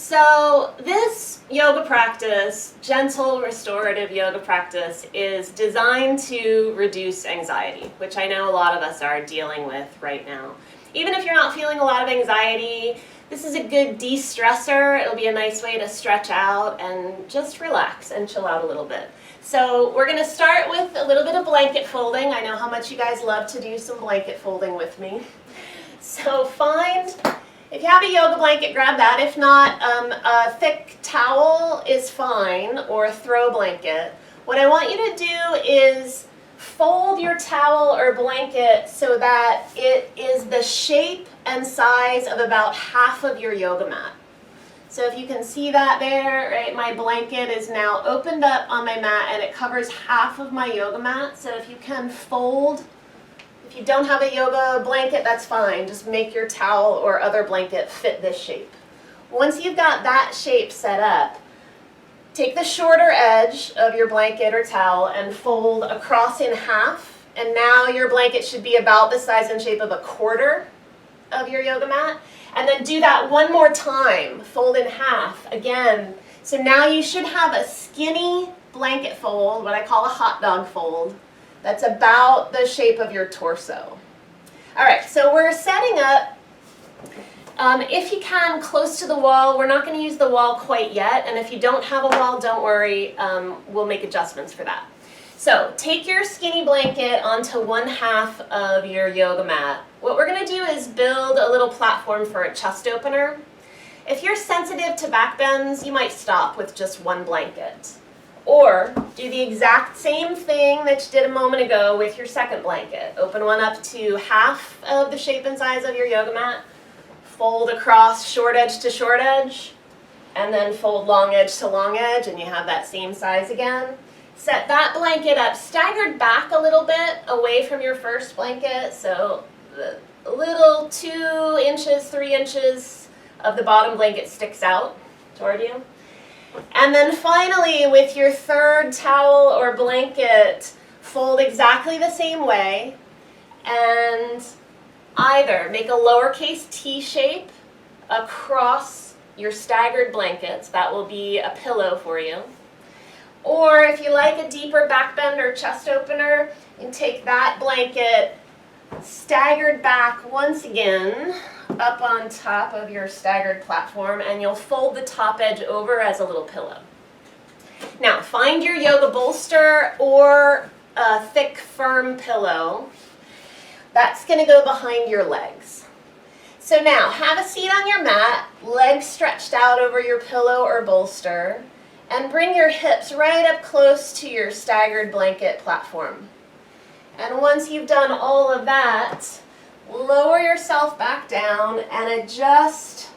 So this yoga practice, gentle restorative yoga practice, is designed to reduce anxiety, which I know a lot of us are dealing with right now. Even if you're not feeling a lot of anxiety, this is a good de-stressor. It'll be a nice way to stretch out and just relax and chill out a little bit. So we're going to start with a little bit of blanket folding. I know how much you guys love to do some blanket folding with me. So if you have a yoga blanket, grab that. If not, a thick towel is fine, or a throw blanket. What I want you to do is fold your towel or blanket so that it is the shape and size of about half of your yoga mat. So if you can see that there, right, my blanket is now opened up on my mat and it covers half of my yoga mat. So if you can fold, if you don't have a yoga blanket, that's fine. Just make your towel or other blanket fit this shape. Once you've got that shape set up, take the shorter edge of your blanket or towel and fold across in half. And now your blanket should be about the size and shape of a quarter of your yoga mat. And then do that one more time, fold in half again. So now you should have a skinny blanket fold, what I call a hot dog fold, that's about the shape of your torso. All right, so we're setting up, if you can, close to the wall. We're not going to use the wall quite yet, and if you don't have a wall, don't worry, we'll make adjustments for that. So take your skinny blanket onto one half of your yoga mat. What we're going to do is build a little platform for a chest opener. If you're sensitive to back bends, you might stop with just one blanket. Or do the exact same thing that you did a moment ago with your second blanket. Open one up to half of the shape and size of your yoga mat, fold across short edge to short edge, and then fold long edge to long edge, and you have that same size again. Set that blanket up, staggered back a little bit away from your first blanket, so a little 2 inches, 3 inches of the bottom blanket sticks out toward you. And then finally, with your third towel or blanket, fold exactly the same way and either make a lowercase T shape across your staggered blankets. That will be a pillow for you. Or if you like a deeper back bend or chest opener, you can take that blanket staggered back once again up on top of your staggered platform, and you'll fold the top edge over as a little pillow. Now find your yoga bolster or a thick firm pillow. That's going to go behind your legs. So now have a seat on your mat, legs stretched out over your pillow or bolster, and bring your hips right up close to your staggered blanket platform. And once you've done all of that, lower yourself back down and adjust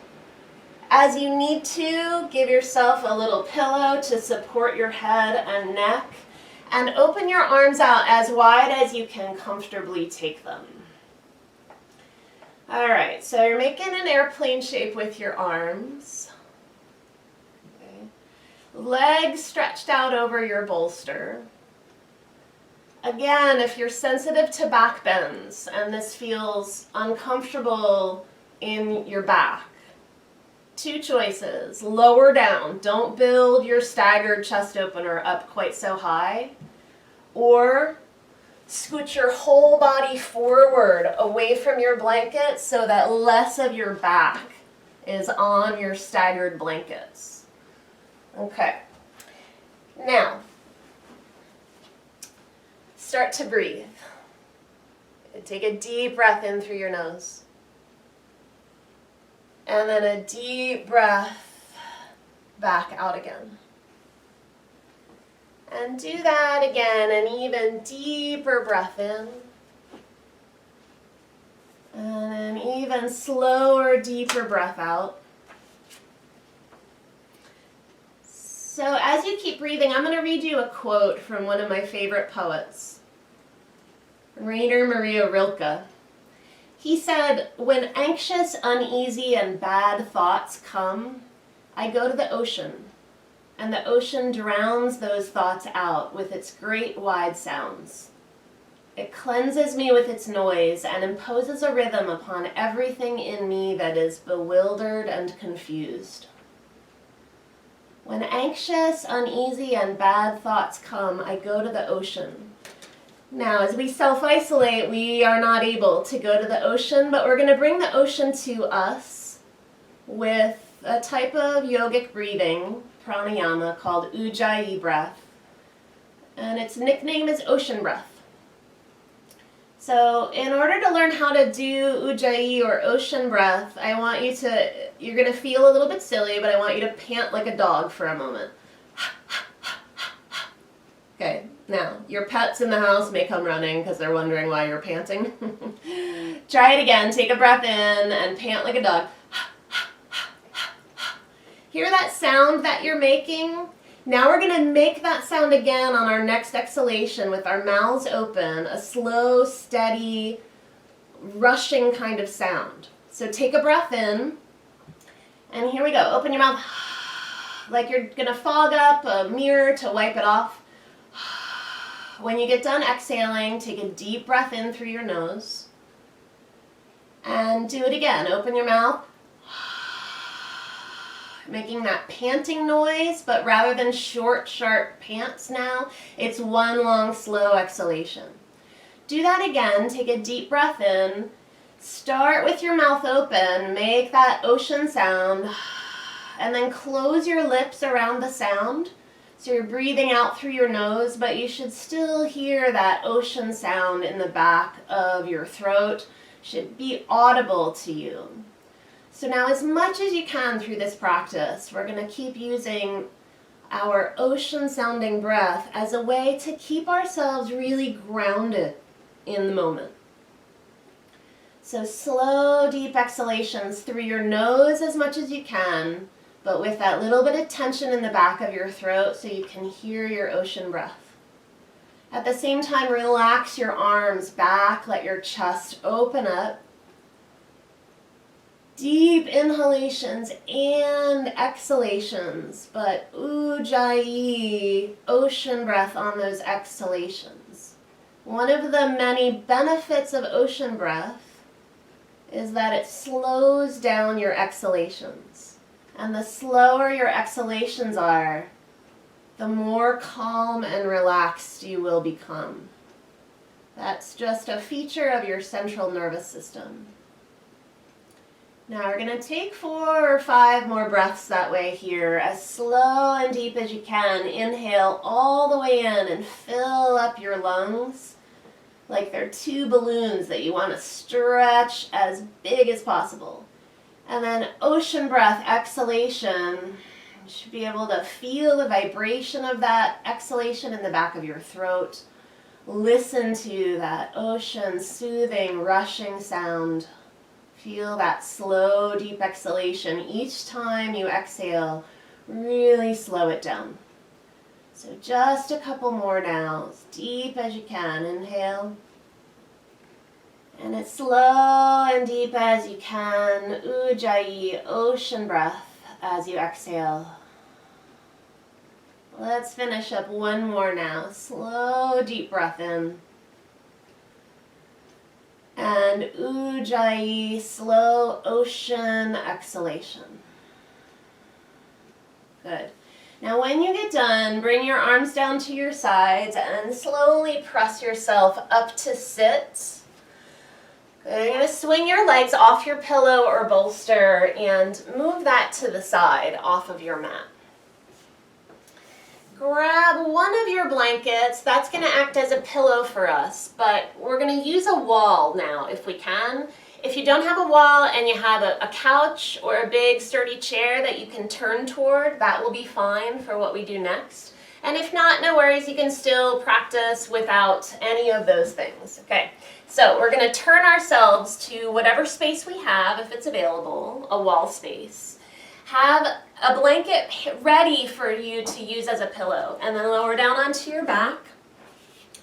as you need to. Give yourself a little pillow to support your head and neck, and open your arms out as wide as you can comfortably take them. All right, so you're making an airplane shape with your arms. Okay. Legs stretched out over your bolster. Again, if you're sensitive to back bends and this feels uncomfortable in your back, 2 choices. Lower down. Don't build your staggered chest opener up quite so high. Or scoot your whole body forward away from your blanket so that less of your back is on your staggered blankets. Okay. Now, start to breathe. Take a deep breath in through your nose. And then a deep breath back out again. And do that again, an even deeper breath in. And an even slower, deeper breath out. So as you keep breathing, I'm going to read you a quote from one of my favorite poets, Rainer Maria Rilke. He said, "When anxious, uneasy, and bad thoughts come, I go to the ocean, and the ocean drowns those thoughts out with its great wide sounds. It cleanses me with its noise and imposes a rhythm upon everything in me that is bewildered and confused. When anxious, uneasy, and bad thoughts come, I go to the ocean. Now, as we self-isolate, we are not able to go to the ocean, but we're going to bring the ocean to us with a type of yogic breathing, pranayama, called Ujjayi breath. And its nickname is ocean breath. So in order to learn how to do Ujjayi or ocean breath, you're going to feel a little bit silly, but I want you to pant like a dog for a moment. Okay, now your pets in the house may come running because they're wondering why you're panting. Try it again. Take a breath in and pant like a dog. Hear that sound that you're making? Now we're going to make that sound again on our next exhalation with our mouths open, a slow, steady, rushing kind of sound. So take a breath in, and here we go. Open your mouth like you're going to fog up a mirror to wipe it off. When you get done exhaling, take a deep breath in through your nose, and do it again. Open your mouth, making that panting noise, but rather than short, sharp pants now, it's one long, slow exhalation. Do that again. Take a deep breath in. Start with your mouth open. Make that ocean sound. And then close your lips around the sound. So you're breathing out through your nose, but you should still hear that ocean sound in the back of your throat. Should be audible to you. So now, as much as you can through this practice, we're going to keep using our ocean-sounding breath as a way to keep ourselves really grounded in the moment. So slow, deep exhalations through your nose as much as you can, but with that little bit of tension in the back of your throat so you can hear your ocean breath. At the same time, relax your arms back, let your chest open up. Deep inhalations and exhalations, but Ujjayi, ocean breath on those exhalations. One of the many benefits of ocean breath is that it slows down your exhalations. And the slower your exhalations are, the more calm and relaxed you will become. That's just a feature of your central nervous system. Now we're going to take 4 or 5 more breaths that way here, as slow and deep as you can. Inhale all the way in and fill up your lungs like they're 2 balloons that you want to stretch as big as possible. And then ocean breath, exhalation. You should be able to feel the vibration of that exhalation in the back of your throat. Listen to that ocean soothing, rushing sound. Feel that slow, deep exhalation. Each time you exhale, really slow it down. So just a couple more now, as deep as you can. Inhale. And as slow and deep as you can. Ujjayi, ocean breath, as you exhale. Let's finish up one more now. Slow, deep breath in. And Ujjayi, slow ocean exhalation. Good. Now when you get done, bring your arms down to your sides and slowly press yourself up to sit. Good. You're going to swing your legs off your pillow or bolster and move that to the side off of your mat. Grab one of your blankets. That's going to act as a pillow for us, but we're going to use a wall now if we can. If you don't have a wall and you have a couch or a big sturdy chair that you can turn toward, that will be fine for what we do next. And if not, no worries, you can still practice without any of those things. Okay, so we're going to turn ourselves to whatever space we have, if it's available, a wall space. Have a blanket ready for you to use as a pillow, and then lower down onto your back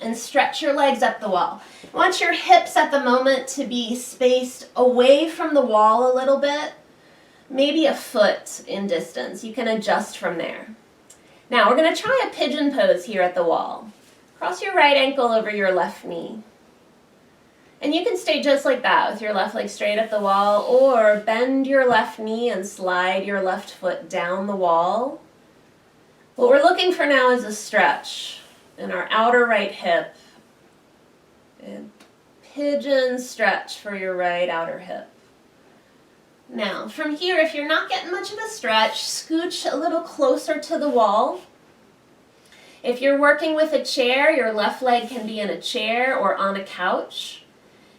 and stretch your legs up the wall. I want your hips at the moment to be spaced away from the wall a little bit, maybe a foot in distance. You can adjust from there. Now we're going to try a pigeon pose here at the wall. Cross your right ankle over your left knee. And you can stay just like that with your left leg straight at the wall, or bend your left knee and slide your left foot down the wall What we're looking for now is a stretch in our outer right hip. And pigeon stretch for your right outer hip. Now, from here, if you're not getting much of a stretch, scooch a little closer to the wall. If you're working with a chair, your left leg can be in a chair or on a couch.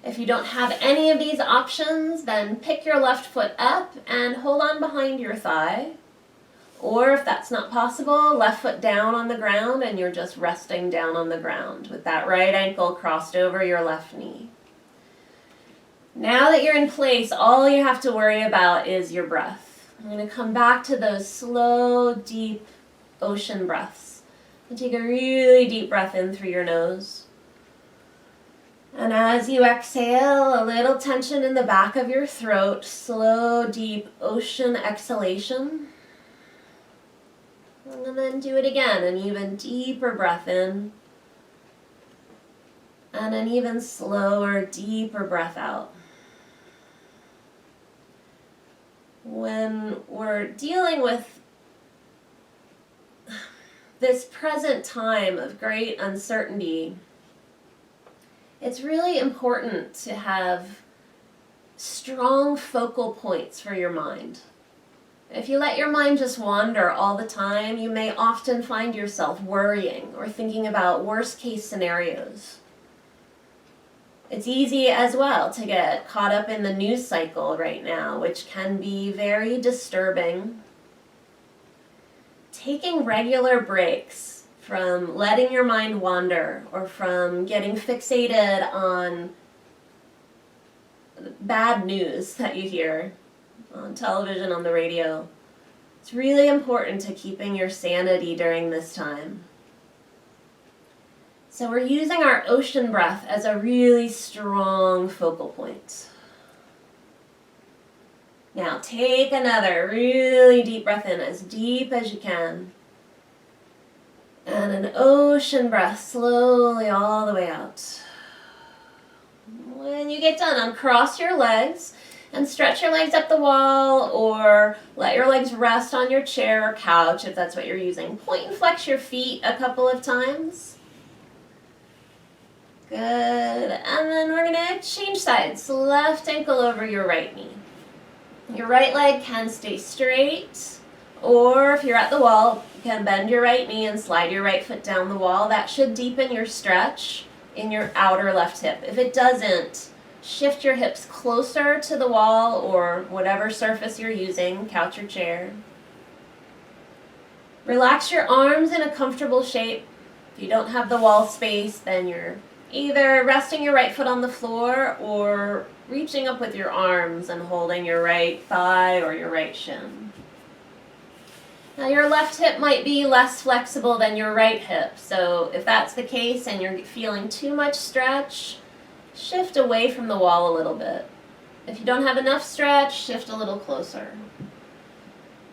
If you don't have any of these options, then pick your left foot up and hold on behind your thigh. Or if that's not possible, left foot down on the ground and you're just resting down on the ground with that right ankle crossed over your left knee. Now that you're in place, all you have to worry about is your breath. I'm going to come back to those slow, deep ocean breaths. And take a really deep breath in through your nose. And as you exhale, a little tension in the back of your throat, slow, deep ocean exhalation. And then do it again, an even deeper breath in. And an even slower, deeper breath out. When we're dealing with this present time of great uncertainty, it's really important to have strong focal points for your mind. If you let your mind just wander all the time, you may often find yourself worrying or thinking about worst case scenarios. It's easy as well to get caught up in the news cycle right now, which can be very disturbing. Taking regular breaks from letting your mind wander or from getting fixated on bad news that you hear on television, on the radio. It's really important to keeping your sanity during this time. So we're using our ocean breath as a really strong focal point. Now take another really deep breath in, as deep as you can. And an ocean breath slowly all the way out. When you get done, uncross your legs and stretch your legs up the wall, or let your legs rest on your chair or couch if that's what you're using. Point and flex your feet a couple of times. Good. And then we're going to change sides. Left ankle over your right knee. Your right leg can stay straight, or if you're at the wall, you can bend your right knee and slide your right foot down the wall. That should deepen your stretch in your outer left hip. If it doesn't, shift your hips closer to the wall or whatever surface you're using, couch or chair. Relax your arms in a comfortable shape. If you don't have the wall space, then you're either resting your right foot on the floor or reaching up with your arms and holding your right thigh or your right shin. Now your left hip might be less flexible than your right hip, so if that's the case and you're feeling too much stretch, shift away from the wall a little bit. If you don't have enough stretch, shift a little closer.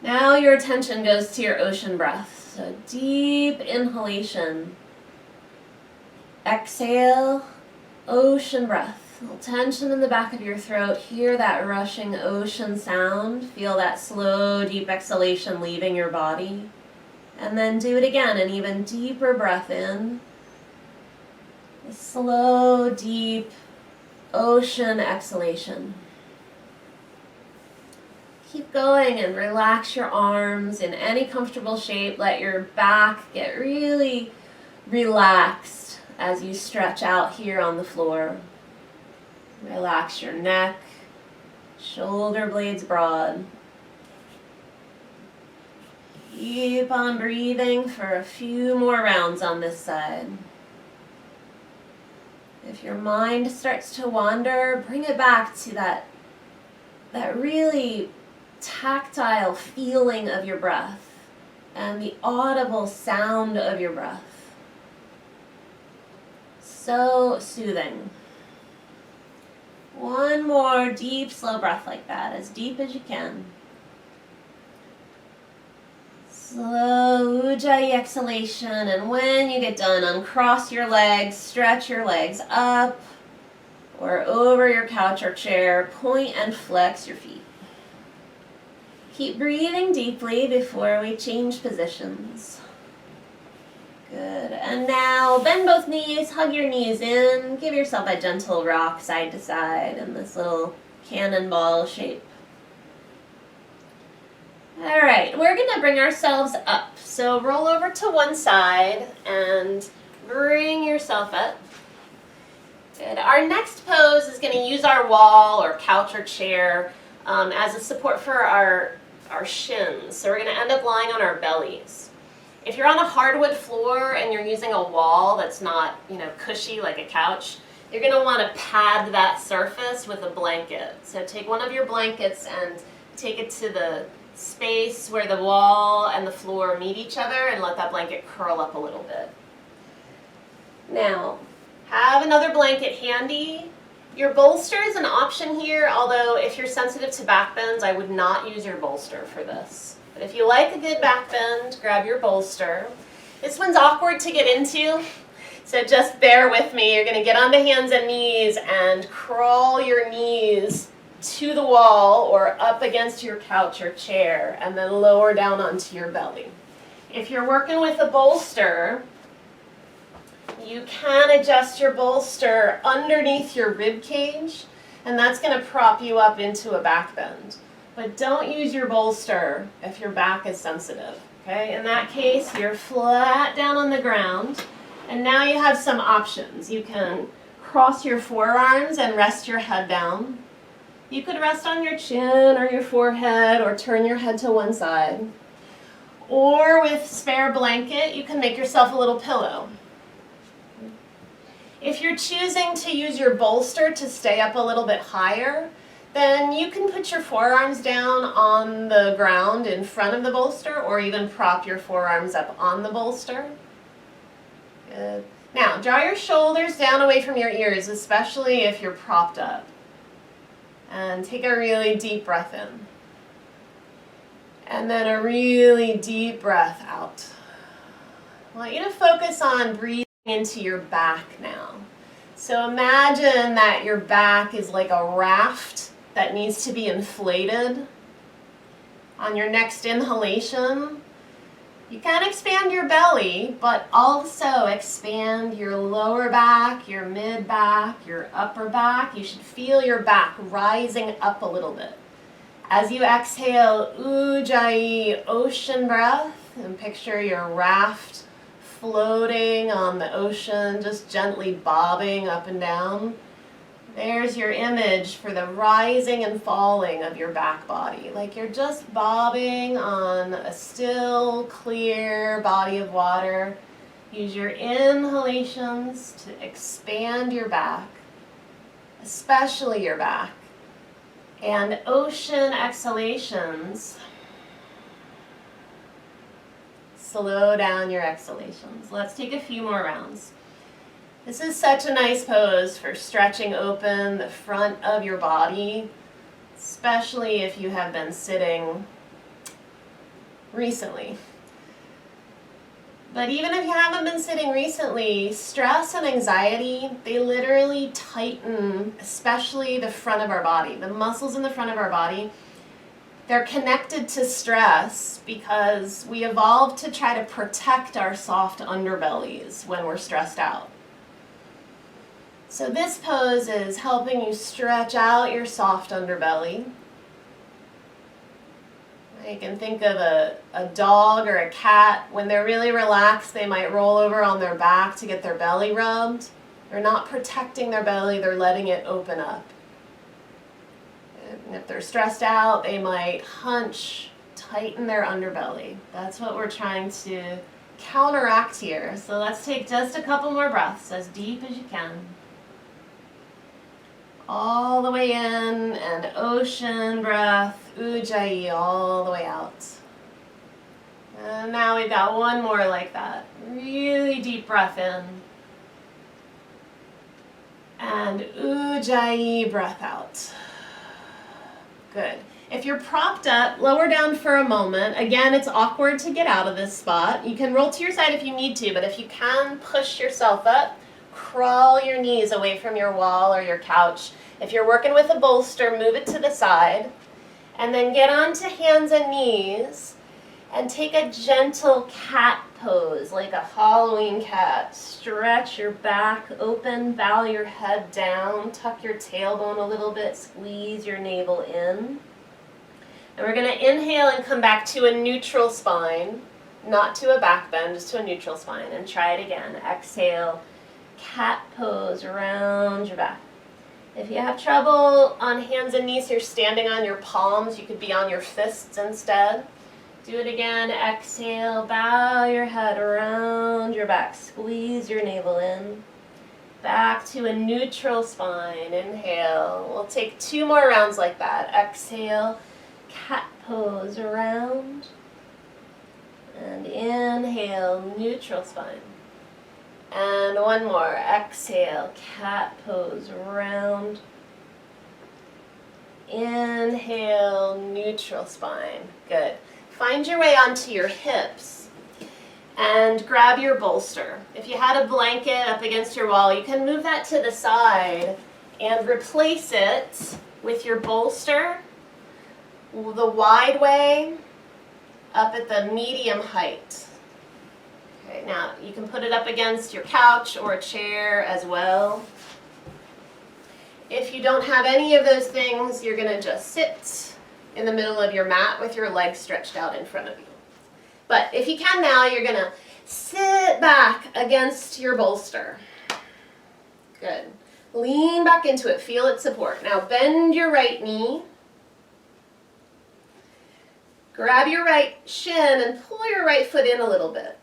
Now your attention goes to your ocean breath. So deep inhalation. Exhale, ocean breath. A little tension in the back of your throat. Hear that rushing ocean sound. Feel that slow, deep exhalation leaving your body. And then do it again, an even deeper breath in. A slow, deep ocean exhalation. Keep going and relax your arms in any comfortable shape. Let your back get really relaxed as you stretch out here on the floor. Relax your neck, shoulder blades broad. Keep on breathing for a few more rounds on this side. If your mind starts to wander, bring it back to that really tactile feeling of your breath and the audible sound of your breath. So soothing. One more deep, slow breath like that, as deep as you can. Slow Ujjayi exhalation, and when you get done, uncross your legs, stretch your legs up or over your couch or chair, point and flex your feet. Keep breathing deeply before we change positions. Good. And now bend both knees, hug your knees in, give yourself a gentle rock side to side in this little cannonball shape. All right, we're going to bring ourselves up. So roll over to one side and bring yourself up. Good. Our next pose is going to use our wall or couch or chair as a support for our shins. So we're going to end up lying on our bellies. If you're on a hardwood floor and you're using a wall that's not, cushy like a couch, you're going to want to pad that surface with a blanket. So take one of your blankets and take it to the space where the wall and the floor meet each other and let that blanket curl up a little bit. Now, have another blanket handy. Your bolster is an option here, although if you're sensitive to back bends, I would not use your bolster for this. But if you like a good back bend, grab your bolster. This one's awkward to get into, so just bear with me. You're going to get onto hands and knees and crawl your knees to the wall or up against your couch or chair and then lower down onto your belly. If you're working with a bolster, you can adjust your bolster underneath your rib cage, and that's going to prop you up into a back bend. But don't use your bolster if your back is sensitive. Okay? In that case, you're flat down on the ground, and now you have some options. You can cross your forearms and rest your head down. You could rest on your chin or your forehead or turn your head to one side. Or with spare blanket, you can make yourself a little pillow. If you're choosing to use your bolster to stay up a little bit higher, then you can put your forearms down on the ground in front of the bolster or even prop your forearms up on the bolster. Good. Now, draw your shoulders down away from your ears, especially if you're propped up. And take a really deep breath in. And then a really deep breath out. I want you to focus on breathing into your back now. So imagine that your back is like a raft that needs to be inflated. On your next inhalation, you can expand your belly, but also expand your lower back, your mid back, your upper back. You should feel your back rising up a little bit. As you exhale, Ujjayi, ocean breath, and picture your raft floating on the ocean, just gently bobbing up and down. There's your image for the rising and falling of your back body. Like you're just bobbing on a still, clear body of water. Use your inhalations to expand your back, especially your back. And ocean exhalations, slow down your exhalations. Let's take a few more rounds. This is such a nice pose for stretching open the front of your body, especially if you have been sitting recently. But even if you haven't been sitting recently, stress and anxiety, they literally tighten, especially the front of our body. The muscles in the front of our body, they're connected to stress because we evolved to try to protect our soft underbellies when we're stressed out. So this pose is helping you stretch out your soft underbelly. You can think of a dog or a cat. When they're really relaxed, they might roll over on their back to get their belly rubbed. They're not protecting their belly, they're letting it open up. And if they're stressed out, they might hunch, tighten their underbelly. That's what we're trying to counteract here. So let's take just a couple more breaths, as deep as you can. All the way in, and ocean breath, Ujjayi, all the way out. And now we've got one more like that. Really deep breath in. And Ujjayi, breath out. Good. If you're propped up, lower down for a moment. Again, it's awkward to get out of this spot. You can roll to your side if you need to, but if you can, push yourself up. Crawl your knees away from your wall or your couch. If you're working with a bolster, move it to the side. And then get onto hands and knees. And take a gentle cat pose, like a Halloween cat. Stretch your back open, bow your head down, tuck your tailbone a little bit, squeeze your navel in. And we're going to inhale and come back to a neutral spine, not to a back bend, just to a neutral spine. And try it again. Exhale, cat pose around your back. If you have trouble on hands and knees, you're standing on your palms. You could be on your fists instead. Do it again. Exhale, bow your head around your back. Squeeze your navel in. Back to a neutral spine. Inhale. We'll take 2 more rounds like that. Exhale, cat pose around. And inhale, neutral spine. And 1 more. Exhale, cat pose around. Inhale, neutral spine. Good. Find your way onto your hips and grab your bolster. If you had a blanket up against your wall, you can move that to the side and replace it with your bolster the wide way up at the medium height. Okay, now you can put it up against your couch or a chair as well. If you don't have any of those things, you're going to just sit in the middle of your mat with your legs stretched out in front of you. But if you can now, you're going to sit back against your bolster. Good. Lean back into it. Feel its support. Now bend your right knee. Grab your right shin and pull your right foot in a little bit.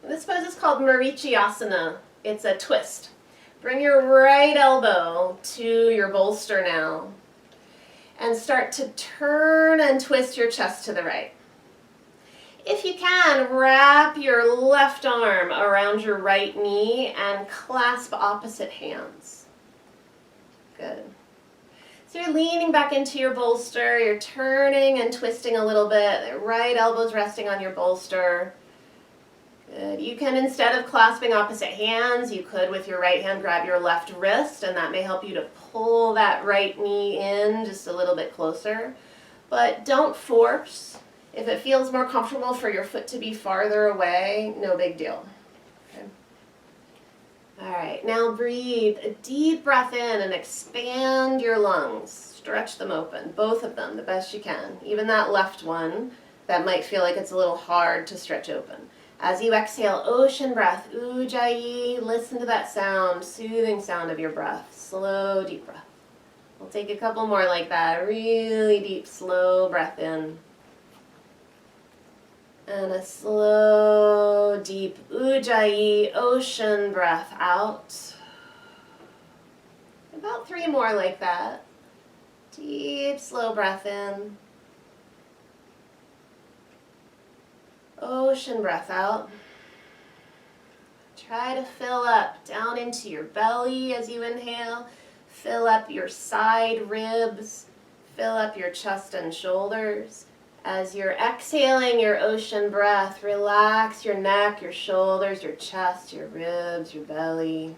This pose is called Marichyasana. It's a twist. Bring your right elbow to your bolster now. And start to turn and twist your chest to the right. If you can, wrap your left arm around your right knee and clasp opposite hands. Good. So you're leaning back into your bolster, you're turning and twisting a little bit, the right elbow's resting on your bolster. Good. You can, instead of clasping opposite hands, you could with your right hand grab your left wrist, and that may help you to pull that right knee in just a little bit closer. But don't force. If it feels more comfortable for your foot to be farther away, no big deal. Okay. All right, now breathe a deep breath in and expand your lungs. Stretch them open, both of them, the best you can. Even that left one, that might feel like it's a little hard to stretch open. As you exhale, ocean breath, Ujjayi, listen to that sound, soothing sound of your breath. Slow, deep breath. We'll take a couple more like that. Really deep, slow breath in. And a slow, deep Ujjayi, ocean breath out. About 3 more like that. Deep, slow breath in. Ocean breath out. Try to fill up down into your belly as you inhale. Fill up your side ribs. Fill up your chest and shoulders. As you're exhaling your ocean breath, relax your neck, your shoulders, your chest, your ribs, your belly.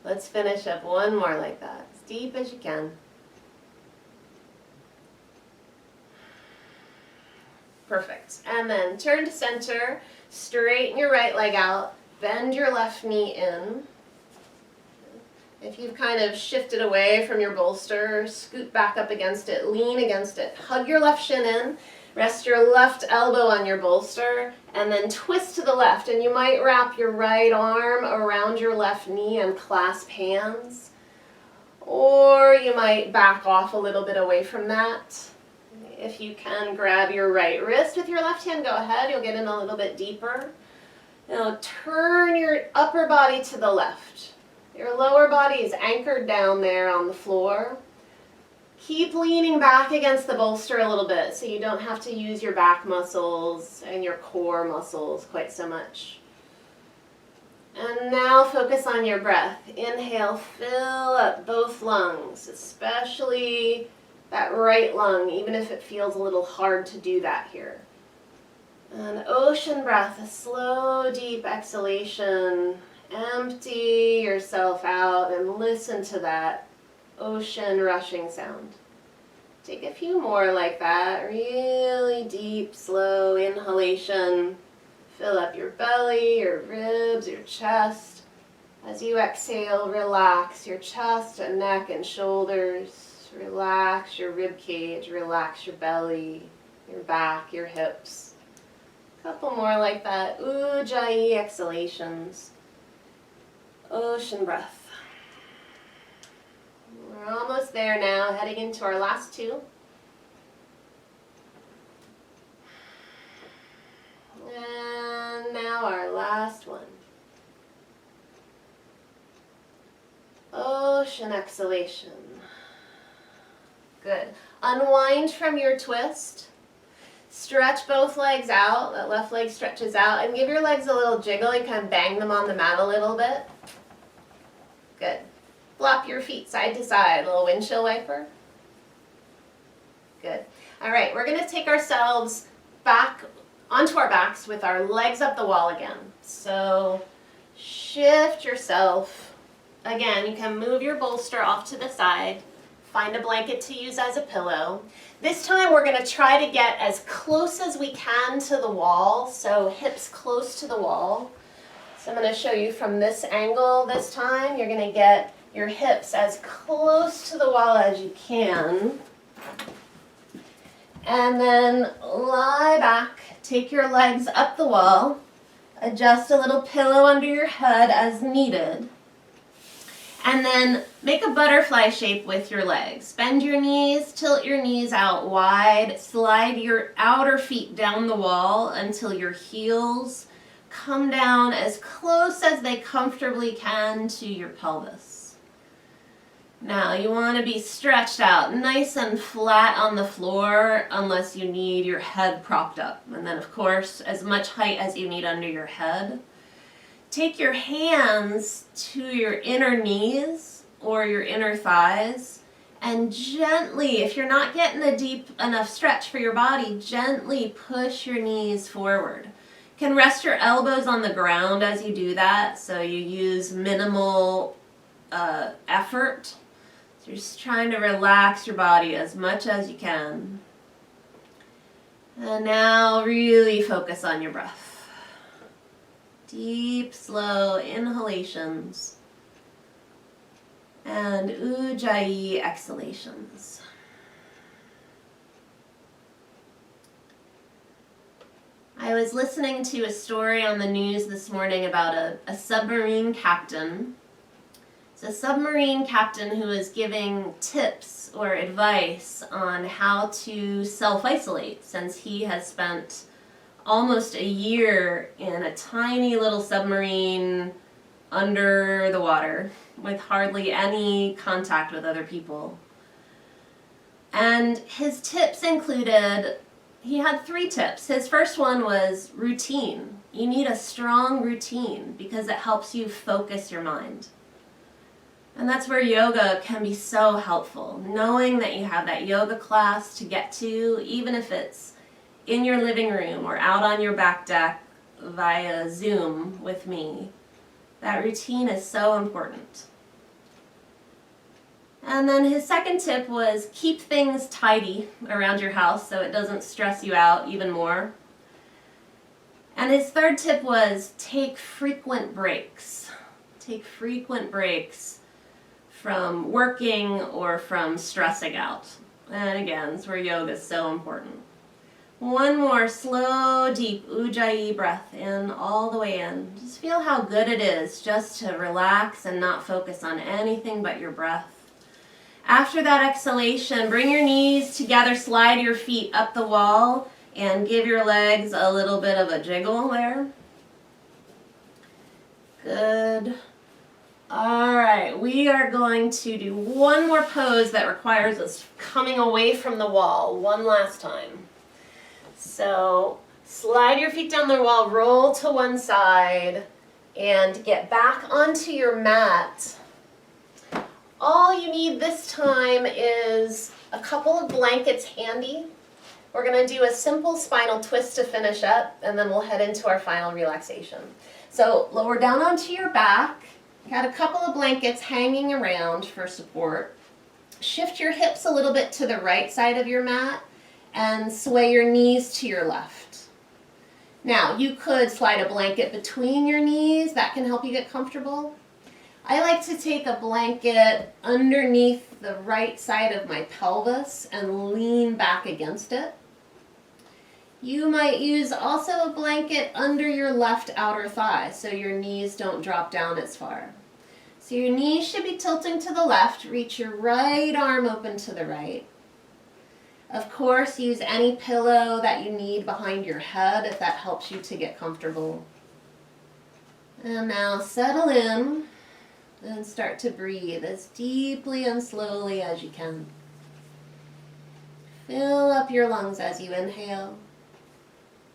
Let's finish up 1 more like that, as deep as you can. Perfect. And then turn to center, straighten your right leg out, bend your left knee in. If you've kind of shifted away from your bolster, scoot back up against it, lean against it, hug your left shin in, rest your left elbow on your bolster, and then twist to the left. And you might wrap your right arm around your left knee and clasp hands. Or you might back off a little bit away from that. If you can, grab your right wrist with your left hand, go ahead. You'll get in a little bit deeper. Now turn your upper body to the left. Your lower body is anchored down there on the floor. Keep leaning back against the bolster a little bit so you don't have to use your back muscles and your core muscles quite so much. And now focus on your breath. Inhale, fill up both lungs, especially that right lung, even if it feels a little hard to do that here. And ocean breath, a slow, deep exhalation. Empty yourself out and listen to that ocean rushing sound. Take a few more like that. Really deep, slow inhalation. Fill up your belly, your ribs, your chest. As you exhale, relax your chest and neck and shoulders. Relax your rib cage, relax your belly, your back, your hips. A couple more like that. Ujjayi exhalations. Ocean breath. We're almost there now, heading into our last two. And now our last one. Ocean exhalation. Good. Unwind from your twist. Stretch both legs out. That left leg stretches out. And give your legs a little jiggle. You kind of bang them on the mat a little bit. Good. Flop your feet side to side. A little windshield wiper. Good. All right, we're going to take ourselves back onto our backs with our legs up the wall again. So shift yourself. Again, you can move your bolster off to the side. Find a blanket to use as a pillow. This time we're going to try to get as close as we can to the wall, so hips close to the wall. So I'm going to show you from this angle this time. You're going to get your hips as close to the wall as you can. And then lie back, take your legs up the wall, adjust a little pillow under your head as needed. And then make a butterfly shape with your legs. Bend your knees, tilt your knees out wide, slide your outer feet down the wall until your heels come down as close as they comfortably can to your pelvis. Now you want to be stretched out, nice and flat on the floor unless you need your head propped up. And then of course, as much height as you need under your head. Take your hands to your inner knees or your inner thighs and gently, if you're not getting a deep enough stretch for your body, gently push your knees forward. You can rest your elbows on the ground as you do that, so you use minimal effort. So you're just trying to relax your body as much as you can. And now really focus on your breath. Deep, slow inhalations and Ujjayi exhalations. I was listening to a story on the news this morning about a submarine captain. It's a submarine captain who is giving tips or advice on how to self-isolate since he has spent almost a year in a tiny little submarine under the water with hardly any contact with other people. And his tips included, he had 3 tips. His first one was routine. You need a strong routine because it helps you focus your mind. And that's where yoga can be so helpful. Knowing that you have that yoga class to get to, even if it's in your living room or out on your back deck via Zoom with me. That routine is so important. And then his second tip was keep things tidy around your house so it doesn't stress you out even more. And his third tip was take frequent breaks. Take frequent breaks from working or from stressing out. And again, it's where yoga is so important. One more slow, deep Ujjayi breath in, all the way in. Just feel how good it is just to relax and not focus on anything but your breath. After that exhalation, bring your knees together, slide your feet up the wall, and give your legs a little bit of a jiggle there. Good. All right, we are going to do one more pose that requires us coming away from the wall one last time. So slide your feet down the wall, roll to one side, and get back onto your mat. All you need this time is a couple of blankets handy. We're going to do a simple spinal twist to finish up, and then we'll head into our final relaxation. So lower down onto your back. Got a couple of blankets hanging around for support. shift your hips a little bit to the right side of your mat and sway your knees to your left. Now, you could slide a blanket between your knees. That can help you get comfortable. I like to take a blanket underneath the right side of my pelvis and lean back against it. You might use also a blanket under your left outer thigh so your knees don't drop down as far. So your knees should be tilting to the left. Reach your right arm open to the right. Of course, use any pillow that you need behind your head if that helps you to get comfortable. And now settle in and start to breathe as deeply and slowly as you can. Fill up your lungs as you inhale.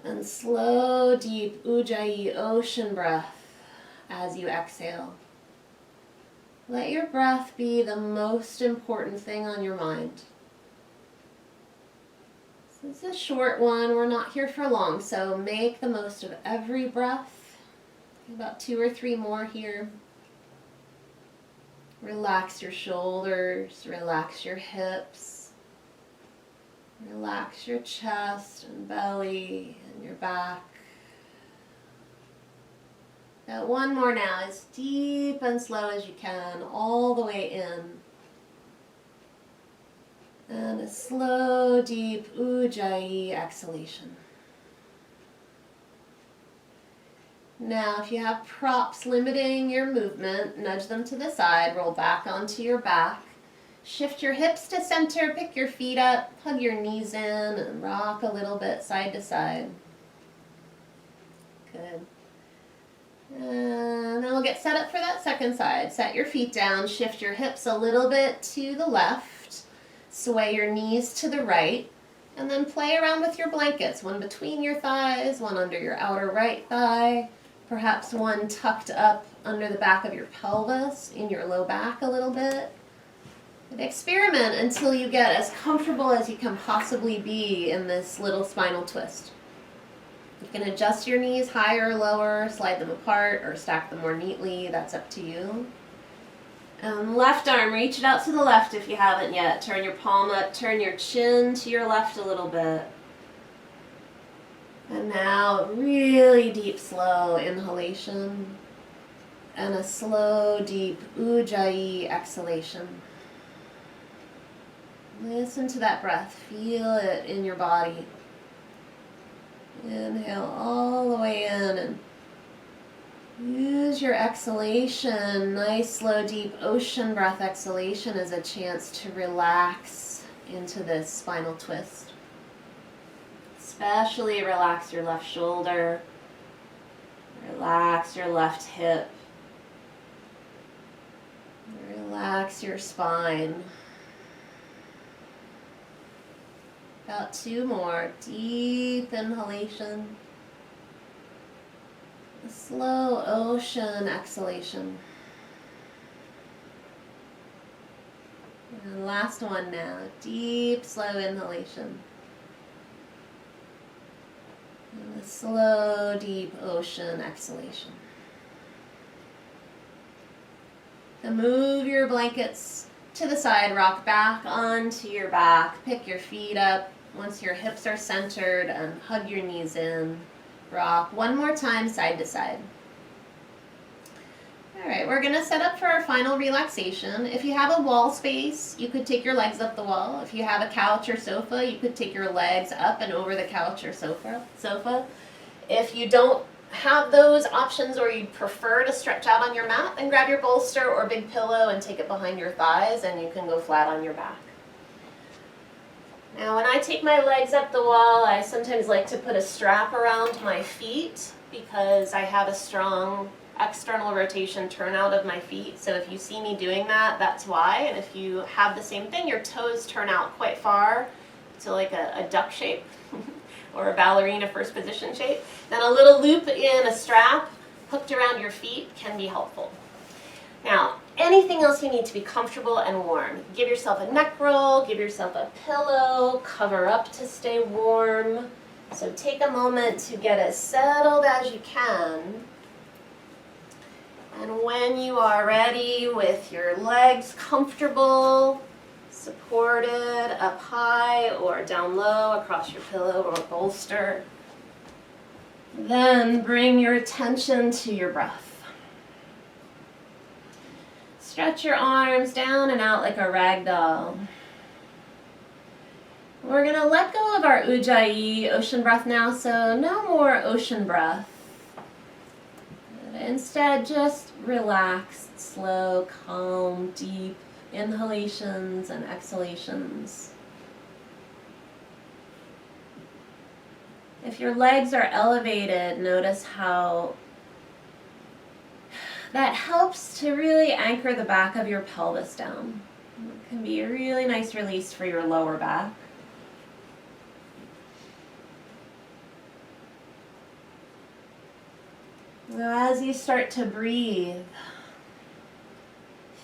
And slow, deep Ujjayi ocean breath as you exhale. Let your breath be the most important thing on your mind. This is a short one. We're not here for long, so make the most of every breath. About 2 or 3 more here. Relax your shoulders, relax your hips, relax your chest and belly and your back. Got one more now, as deep and slow as you can, all the way in. And a slow, deep Ujjayi exhalation. Now, if you have props limiting your movement, nudge them to the side, roll back onto your back. Shift your hips to center, pick your feet up, hug your knees in, and rock a little bit side to side. Good. And then we'll get set up for that second side. Set your feet down, shift your hips a little bit to the left, sway your knees to the right, and then play around with your blankets, one between your thighs, one under your outer right thigh, perhaps one tucked up under the back of your pelvis, in your low back a little bit. And experiment until you get as comfortable as you can possibly be in this little spinal twist. You can adjust your knees higher or lower, slide them apart, or stack them more neatly. That's up to you. Left arm, reach it out to the left if you haven't yet. Turn your palm up, turn your chin to your left a little bit. And now, really deep, slow inhalation. And a slow, deep Ujjayi exhalation. Listen to that breath. Feel it in your body. Inhale all the way in and use your exhalation, nice, slow, deep ocean breath exhalation as a chance to relax into this spinal twist. Especially relax your left shoulder, relax your left hip, relax your spine. About 2 more. Deep inhalation. A slow ocean exhalation. And last one now. Deep, slow inhalation. And a slow, deep ocean exhalation. Now move your blankets to the side, rock back onto your back, pick your feet up once your hips are centered and hug your knees in. Rock one more time, side to side. All right, we're gonna set up for our final relaxation. If you have a wall space, you could take your legs up the wall. If you have a couch or sofa, you could take your legs up and over the couch or sofa. If you don't have those options or you prefer to stretch out on your mat, then grab your bolster or big pillow and take it behind your thighs and you can go flat on your back. Now when I take my legs up the wall, I sometimes like to put a strap around my feet because I have a strong external rotation turnout of my feet. So if you see me doing that, that's why. And if you have the same thing, your toes turn out quite far to like a duck shape. Or a ballerina first position shape. Then a little loop in a strap hooked around your feet can be helpful. Now, anything else you need to be comfortable and warm. Give yourself a neck roll, give yourself a pillow, cover up to stay warm. So take a moment to get as settled as you can. And when you are ready with your legs comfortable, supported up high or down low across your pillow or bolster. Then bring your attention to your breath. Stretch your arms down and out like a rag doll. We're going to let go of our Ujjayi ocean breath now, so no more ocean breath. Instead, just relaxed, slow, calm, deep inhalations and exhalations. If your legs are elevated, notice how that helps to really anchor the back of your pelvis down. It can be a really nice release for your lower back. So as you start to breathe,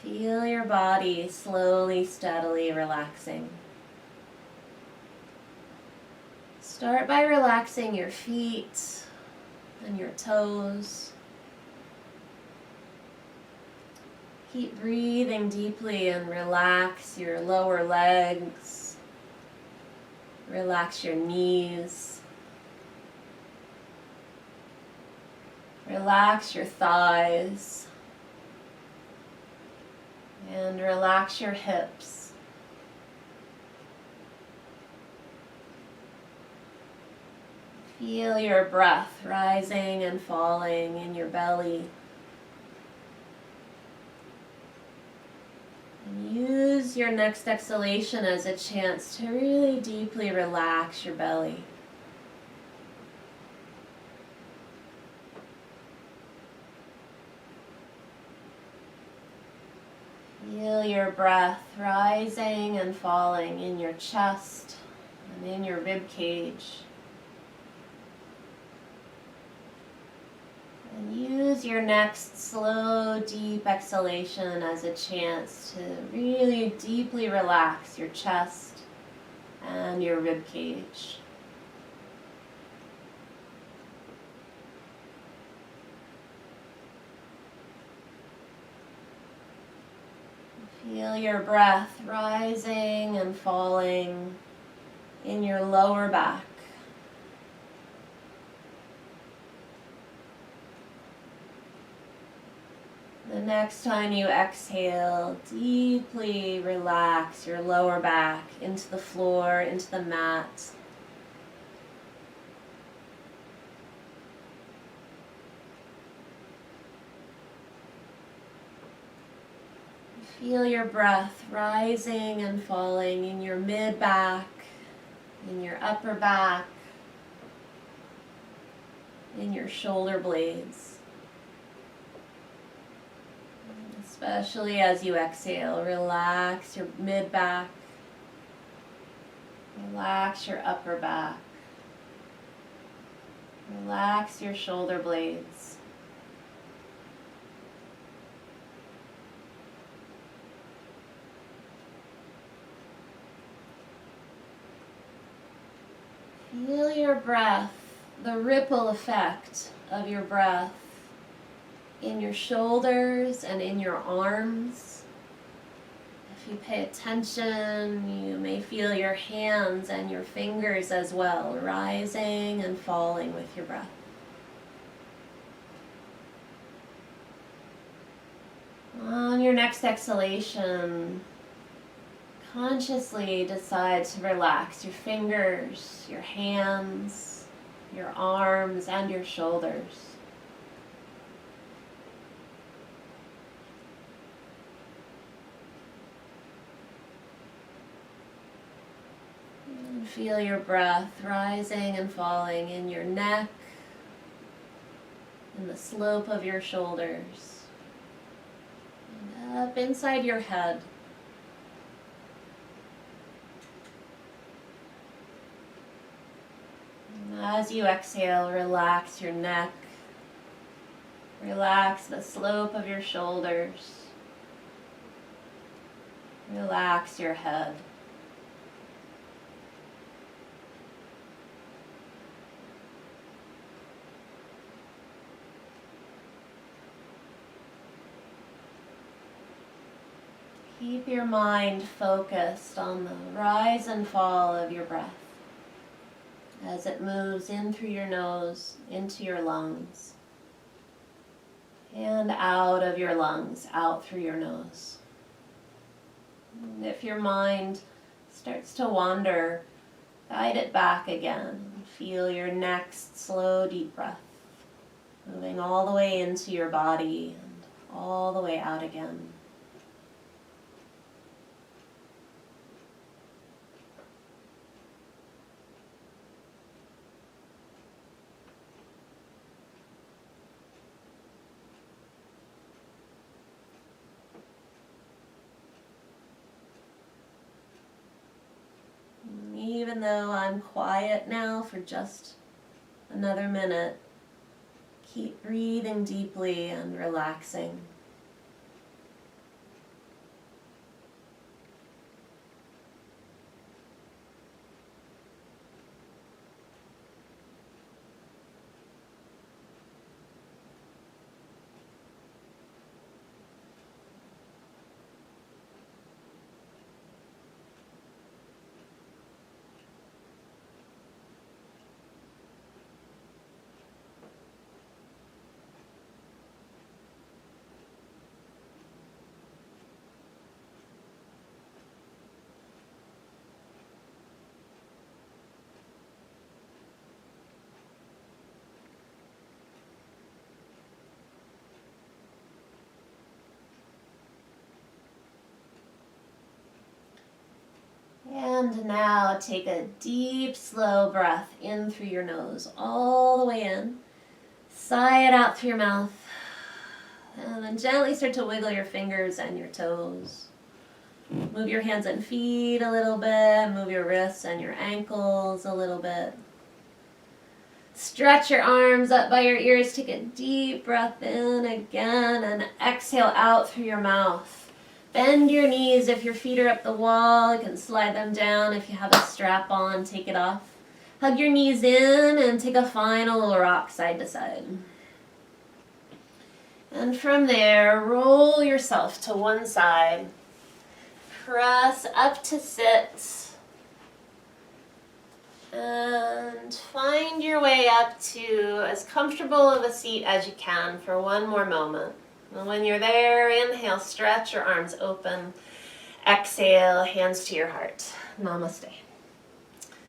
feel your body slowly, steadily relaxing. Start by relaxing your feet and your toes. Keep breathing deeply and relax your lower legs. Relax your knees. Relax your thighs. And relax your hips. Feel your breath rising and falling in your belly. And use your next exhalation as a chance to really deeply relax your belly. Feel your breath rising and falling in your chest and in your rib cage. And use your next slow, deep exhalation as a chance to really deeply relax your chest and your rib cage. Feel your breath rising and falling in your lower back. The next time you exhale, deeply relax your lower back into the floor, into the mat. Feel your breath rising and falling in your mid-back, in your upper back, in your shoulder blades. Especially as you exhale, relax your mid-back, relax your upper back, relax your shoulder blades. Feel your breath, the ripple effect of your breath in your shoulders and in your arms. If you pay attention, you may feel your hands and your fingers as well, rising and falling with your breath. On your next exhalation, consciously decide to relax your fingers, your hands, your arms, and your shoulders. And feel your breath rising and falling in your neck, in the slope of your shoulders, and up inside your head. As you exhale, relax your neck, relax the slope of your shoulders, relax your head. Keep your mind focused on the rise and fall of your breath as it moves in through your nose, into your lungs, and out of your lungs, out through your nose. And if your mind starts to wander, guide it back again. Feel your next slow, deep breath, moving all the way into your body and all the way out again. Even though I'm quiet now for just another minute, keep breathing deeply and relaxing. And now take a deep, slow breath in through your nose, all the way in. Sigh it out through your mouth. And then gently start to wiggle your fingers and your toes. Move your hands and feet a little bit. Move your wrists and your ankles a little bit. Stretch your arms up by your ears. Take a deep breath in again and exhale out through your mouth. Bend your knees if your feet are up the wall. You can slide them down. If you have a strap on, take it off. Hug your knees in and take a final little rock side to side. And from there, roll yourself to one side. Press up to sit. And find your way up to as comfortable of a seat as you can for one more moment. And when you're there, inhale, stretch your arms open. Exhale, hands to your heart. Namaste.